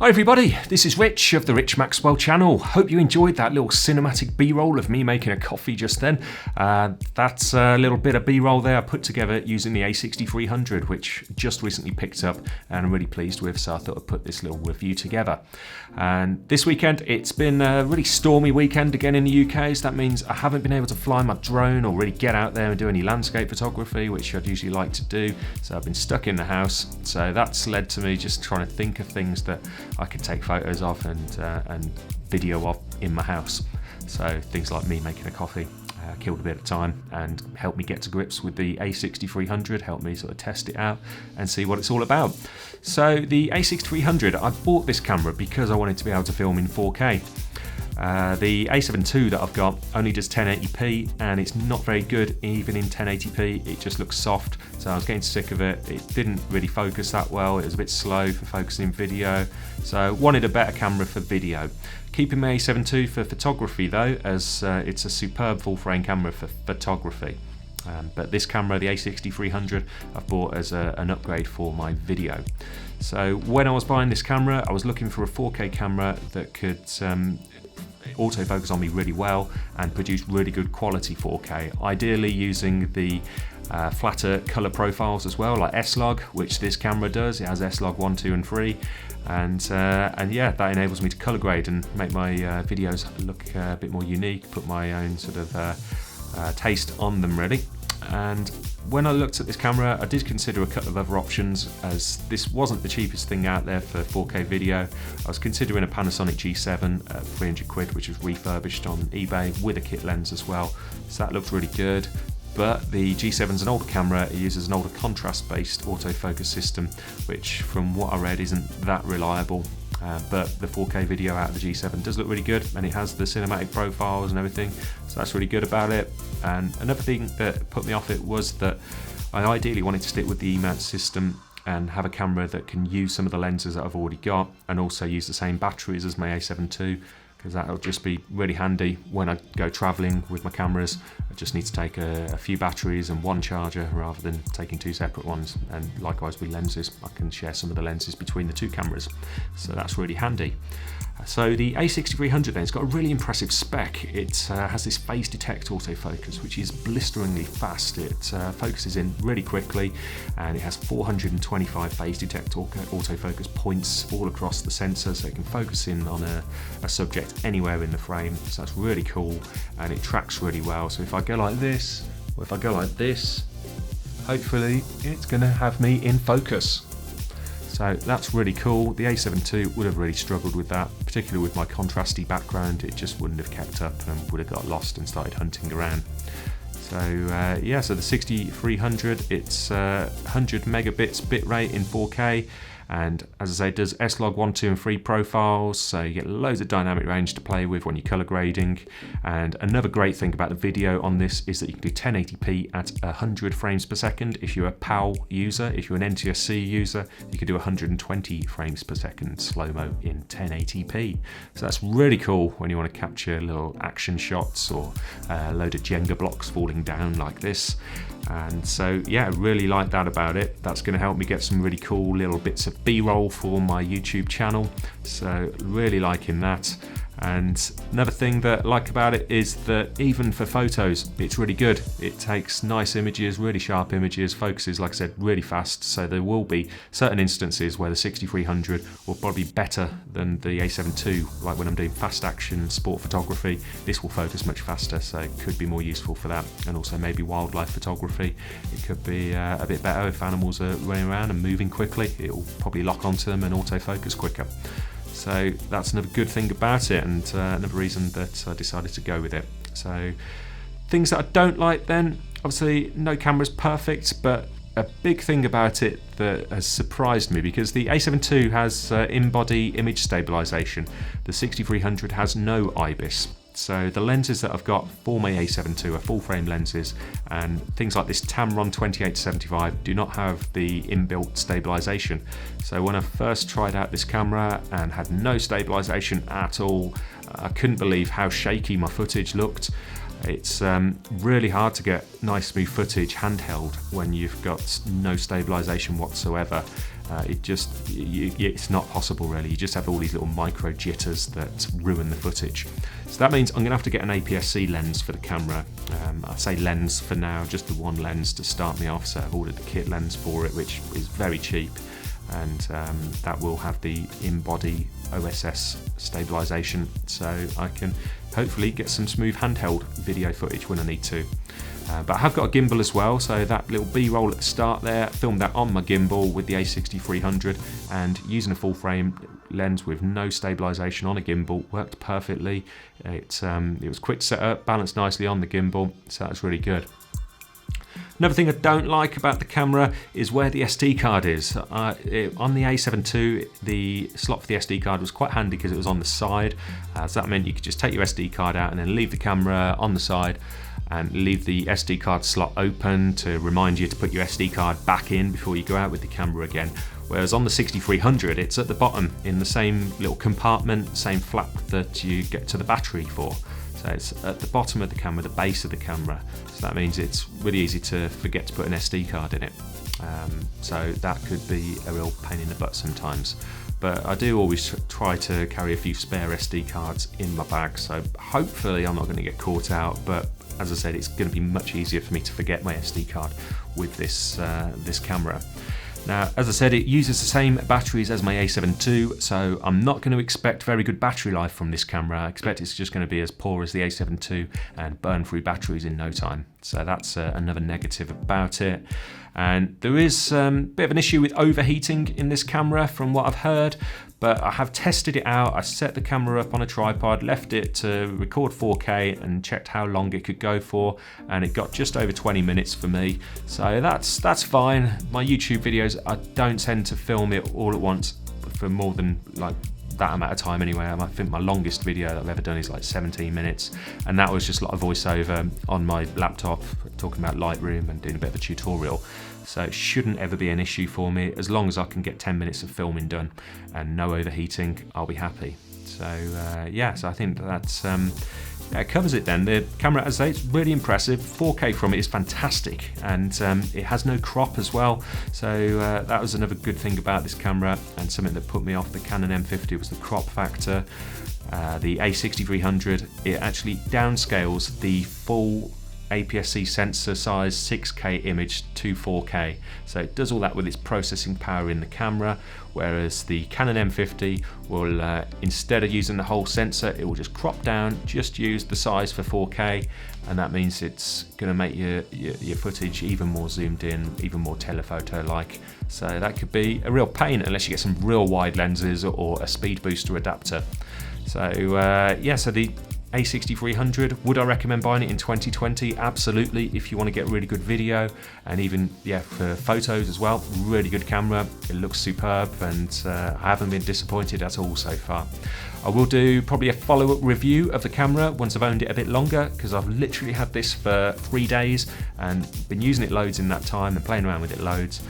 Hi everybody, this is Rich of the Rich Maxwell channel. Hope you enjoyed that little cinematic B-roll of me making a coffee just then. That's a little bit of B-roll there I put together using the A6300, which just recently picked up and I'm really pleased with, so I thought I'd put this little review together. And this weekend, it's been a really stormy weekend again in the UK, so that means I haven't been able to fly my drone or really get out there and do any landscape photography, which I'd usually like to do, so I've been stuck in the house. So that's led to me just trying to think of things that I could take photos of and video of in my house. So things like me making a coffee killed a bit of time and helped me get to grips with the A6300, helped me sort of test it out and see what it's all about. So the A6300, I bought this camera because I wanted to be able to film in 4K. The A7 II that I've got only does 1080p and it's not very good even in 1080p. It just looks soft, so I was getting sick of it. It didn't really focus that well. It was a bit slow for focusing video, so wanted a better camera for video. Keeping my A7 II for photography though, as it's a superb full frame camera for photography. But this camera, the A6300, I've bought as an upgrade for my video. So when I was buying this camera, I was looking for a 4K camera that could autofocus on me really well and produce really good quality 4K, ideally using the flatter color profiles as well, like S-Log, which this camera does. It has S-Log 1, 2 and 3, and yeah, that enables me to color grade and make my videos look a bit more unique, put my own sort of taste on them really. And when I looked at this camera, I did consider a couple of other options, as this wasn't the cheapest thing out there for 4K video. I was considering a Panasonic G7 at 300 quid, which was refurbished on eBay with a kit lens as well. So that looked really good. But the G7's an older camera. It uses an older contrast-based autofocus system, which from what I read isn't that reliable. But the 4K video out of the G7 does look really good, and it has the cinematic profiles and everything, so that's really good about it. And another thing that put me off it was that I ideally wanted to stick with the E-mount system and have a camera that can use some of the lenses that I've already got and also use the same batteries as my A7 II, because that'll just be really handy when I go traveling with my cameras. I just need to take a few batteries and one charger rather than taking two separate ones. And likewise with lenses, I can share some of the lenses between the two cameras, so that's really handy. So the A6300 then, it's got a really impressive spec. It has this phase detect autofocus, which is blisteringly fast. It focuses in really quickly, and it has 425 phase detect autofocus points all across the sensor, so it can focus in on a subject anywhere in the frame. So that's really cool, and it tracks really well. So if I go like this, or if I go like this, hopefully it's going to have me in focus. So that's really cool. The A7 II would have really struggled with that, particularly with my contrasty background. It just wouldn't have kept up and would have got lost and started hunting around. So yeah, so the 6300, it's 100 megabits bitrate in 4K, and as I say, it does S-Log 1, 2 and 3 profiles, so you get loads of dynamic range to play with when you're color grading. And another great thing about the video on this is that you can do 1080p at 100 frames per second. If you're a PAL user, if you're an NTSC user, you can do 120 frames per second slow-mo in 1080p. So that's really cool when you want to capture little action shots or a load of Jenga blocks falling down like this. And so yeah, really like that about it. That's going to help me get some really cool little bits of B-roll for my YouTube channel, so really liking that. And another thing that I like about it is that even for photos, it's really good. It takes nice images, really sharp images, focuses, like I said, really fast. So there will be certain instances where the 6300 will probably be better than the A7 II, like when I'm doing fast action sport photography. This will focus much faster, so it could be more useful for that. And also maybe wildlife photography, it could be a bit better if animals are running around and moving quickly. It will probably lock onto them and autofocus quicker. So that's another good thing about it, and another reason that I decided to go with it. So things that I don't like then, obviously no camera's perfect, but a big thing about it that has surprised me, because the A7 II has in-body image stabilization, the 6300 has no IBIS. So the lenses that I've got for my A7 II are full frame lenses, and things like this Tamron 28-75 do not have the inbuilt stabilization. So when I first tried out this camera and had no stabilization at all, I couldn't believe how shaky my footage looked. It's really hard to get nice smooth footage handheld when you've got no stabilization whatsoever. it's not possible really. You just have all these little micro jitters that ruin the footage. So that means I'm going to have to get an APS-C lens for the camera. I say lens for now, just the one lens to start me off. So I've ordered the kit lens for it, which is very cheap, and that will have the in-body OSS stabilization, so I can hopefully get some smooth handheld video footage when I need to. But I have got a gimbal as well, so that little B-roll at the start there, filmed that on my gimbal with the A6300, and using a full frame lens with no stabilization on a gimbal worked perfectly. It was quick to set up, balanced nicely on the gimbal, so that's really good. Another thing I don't like about the camera is where the SD card is. On the A7 II, the slot for the SD card was quite handy because it was on the side, so that meant you could just take your SD card out and then leave the camera on the side and leave the SD card slot open to remind you to put your SD card back in before you go out with the camera again. Whereas on the 6300, it's at the bottom in the same little compartment, same flap that you get to the battery for. So it's at the bottom of the camera, the base of the camera. So that means it's really easy to forget to put an SD card in it. So that could be a real pain in the butt sometimes. But I do always try to carry a few spare SD cards in my bag, so hopefully I'm not going to get caught out. But as I said, it's going to be much easier for me to forget my SD card with this camera. Now, as I said, it uses the same batteries as my A7 II, so I'm not going to expect very good battery life from this camera. I expect it's just going to be as poor as the A7 II and burn through batteries in no time. So that's another negative about it. And there is a bit of an issue with overheating in this camera from what I've heard, but I have tested it out. I set the camera up on a tripod, left it to record 4K and checked how long it could go for, and it got just over 20 minutes for me. So that's fine. My YouTube videos, I don't tend to film it all at once for more than like that amount of time anyway. I think my longest video that I've ever done is like 17 minutes, and that was just like a voiceover on my laptop talking about Lightroom and doing a bit of a tutorial. So it shouldn't ever be an issue for me. As long as I can get 10 minutes of filming done and no overheating, I'll be happy. So yeah, so I think that's it covers it then. The camera, as I say, it's really impressive. 4K from it is fantastic, and it has no crop as well. So that was another good thing about this camera, and something that put me off the Canon M50 was the crop factor. The A6300, it actually downscales the full APS-C sensor size 6K image to 4K. So it does all that with its processing power in the camera, whereas the Canon M50 will, instead of using the whole sensor, it will just crop down, just use the size for 4K, and that means it's going to make your footage even more zoomed in, even more telephoto-like. So that could be a real pain unless you get some real wide lenses or a speed booster adapter. So yeah, so the A6300, would I recommend buying it in 2020? Absolutely, if you want to get really good video and even for photos as well. Really good camera, it looks superb, and I haven't been disappointed at all so far. I will do probably a follow-up review of the camera once I've owned it a bit longer, because I've literally had this for 3 days and been using it loads in that time and playing around with it loads.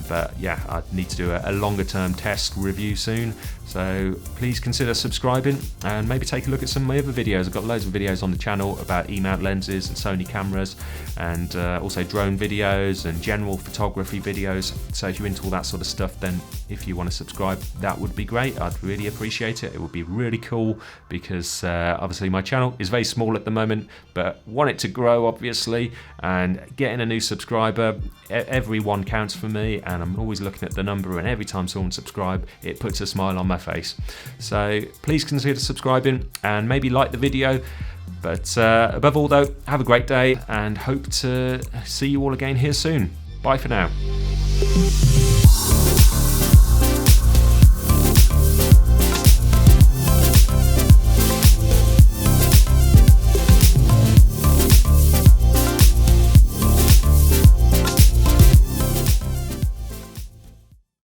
But yeah, I need to do a longer term test review soon, so please consider subscribing and maybe take a look at some of my other videos. I've got loads of videos on the channel about E-mount lenses and Sony cameras, and also drone videos and general photography videos. So if you're into all that sort of stuff, then if you want to subscribe, that would be great. I'd really appreciate it. It would be really cool, because obviously my channel is very small at the moment, but want it to grow obviously, and getting a new subscriber, every one counts for me, and I'm always looking at the number, and every time someone subscribes, it puts a smile on my face. So please consider subscribing and maybe like the video. But above all though, have a great day, and hope to see you all again here soon. Bye for now.